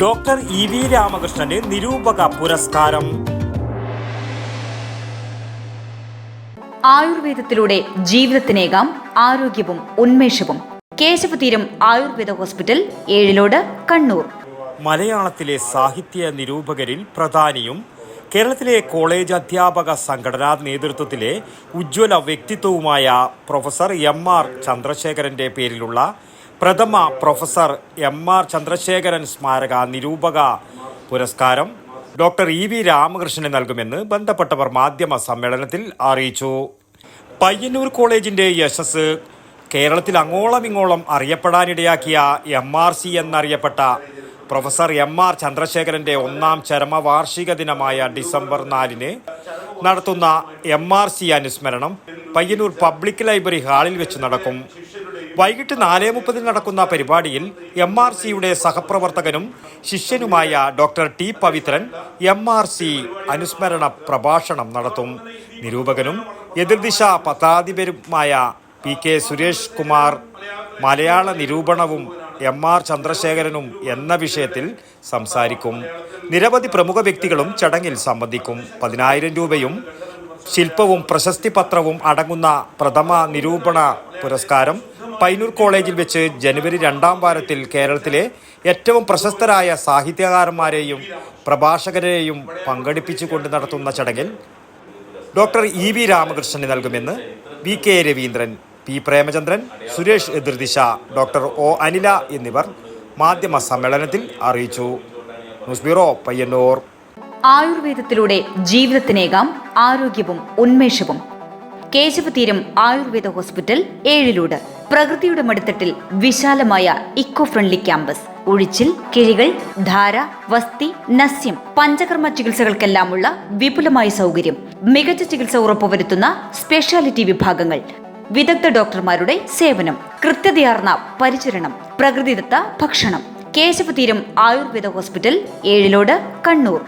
Doctor ഇ.വി. Ramakrishnan നിരൂപക പുരസ്കാരം. ആയുർവേദത്തിലൂടെ ജീവിതത്തിനേകാം ആരോഗ്യവും ഉന്മേഷവും. കേശവതീരം ആയുർവേദ ഹോസ്പിറ്റൽ, ഏഴിലോട്, കണ്ണൂർ. മലയാളത്തിലെ സാഹിത്യ നിരൂപകരിൽ പ്രധാനിയും കേരളത്തിലെ കോളേജ് അധ്യാപക സംഘടനാ നേതൃത്വത്തിലെ ഉജ്ജ്വല വ്യക്തിത്വവുമായ പ്രൊഫസർ എം.ആർ. ചന്ദ്രശേഖരൻ്റെ പേരിലുള്ള പ്രഥമ പ്രൊഫസർ എം.ആർ. ചന്ദ്രശേഖരൻ സ്മാരക നിരൂപക പുരസ്കാരം ഡോക്ടർ ഇ.വി. രാമകൃഷ്ണന് നൽകുമെന്ന് ബന്ധപ്പെട്ടവർ മാധ്യമ സമ്മേളനത്തിൽ അറിയിച്ചു. പയ്യന്നൂർ കോളേജിൻ്റെ യശസ് കേരളത്തിൽ അങ്ങോളം ഇങ്ങോളം അറിയപ്പെടാനിടയാക്കിയ MRC എന്നറിയപ്പെട്ട പ്രൊഫസർ എം.ആർ. ചന്ദ്രശേഖരൻ്റെ ഒന്നാം ചരമവാർഷിക ദിനമായ ഡിസംബർ 4 നടത്തുന്ന MRC അനുസ്മരണം പയ്യന്നൂർ പബ്ലിക് ലൈബ്രറി ഹാളിൽ വെച്ച് നടക്കും. വൈകിട്ട് 4:30 നടക്കുന്ന പരിപാടിയിൽ MRCയുടെ സഹപ്രവർത്തകനും ശിഷ്യനുമായ ഡോക്ടർ ടി പവിത്രൻ MRC അനുസ്മരണ പ്രഭാഷണം നടത്തും. നിരൂപകനും എതിർദിശ പത്രാധിപരുമായ PK സുരേഷ് കുമാർ മലയാള നിരൂപണവും M.R. ചന്ദ്രശേഖരനും എന്ന വിഷയത്തിൽ സംസാരിക്കും. നിരവധി പ്രമുഖ വ്യക്തികളും ചടങ്ങിൽ സംബന്ധിക്കും. 10,000 രൂപയും ശില്പവും പ്രശസ്തി പത്രവും അടങ്ങുന്ന പ്രഥമ നിരൂപണ പുരസ്കാരം പയ്യന്നൂർ കോളേജിൽ വെച്ച് ജനുവരി 2ാം വാരത്തിൽ കേരളത്തിലെ ഏറ്റവും പ്രശസ്തരായ സാഹിത്യകാരന്മാരെയും പ്രഭാഷകരെയും പങ്കെടുപ്പിച്ചുകൊണ്ട് നടത്തുന്ന ചടങ്ങിൽ ഡോക്ടർ ഇ.വി. രാമകൃഷ്ണന് നൽകുമെന്ന് VK രവീന്ദ്രൻ, P. പ്രേമചന്ദ്രൻ, സുരേഷ് എതിർദിശ, ഡോക്ടർ ഒ. അനില എന്നിവർ മാധ്യമ സമ്മേളനത്തിൽ അറിയിച്ചു. News bureau, Payyanur. ആയുർവേദത്തിലൂടെ ജീവിതത്തിനേകാം ആരോഗ്യവും ഉന്മേഷവും. കേശവതീരം ആയുർവേദ ഹോസ്പിറ്റൽ, ഏഴിലോട്. പ്രകൃതിയുടെ മടിത്തട്ടിൽ വിശാലമായ ഇക്കോ ഫ്രണ്ട്ലി ക്യാമ്പസ്. ഒഴിച്ചിൽ, കിഴികൾ, ധാര, വസ്തി, നസ്യം, പഞ്ചകർമ്മ ചികിത്സകൾക്കെല്ലാമുള്ള വിപുലമായ സൗകര്യം. മികച്ച ചികിത്സ ഉറപ്പുവരുത്തുന്ന സ്പെഷ്യാലിറ്റി വിഭാഗങ്ങൾ, വിദഗ്ധ ഡോക്ടർമാരുടെ സേവനം, കൃത്യതയാർന്ന പരിചരണം, പ്രകൃതിദത്ത ഭക്ഷണം. കേശവതീരം ആയുർവേദ ഹോസ്പിറ്റൽ, ഏഴിലോട്, കണ്ണൂർ.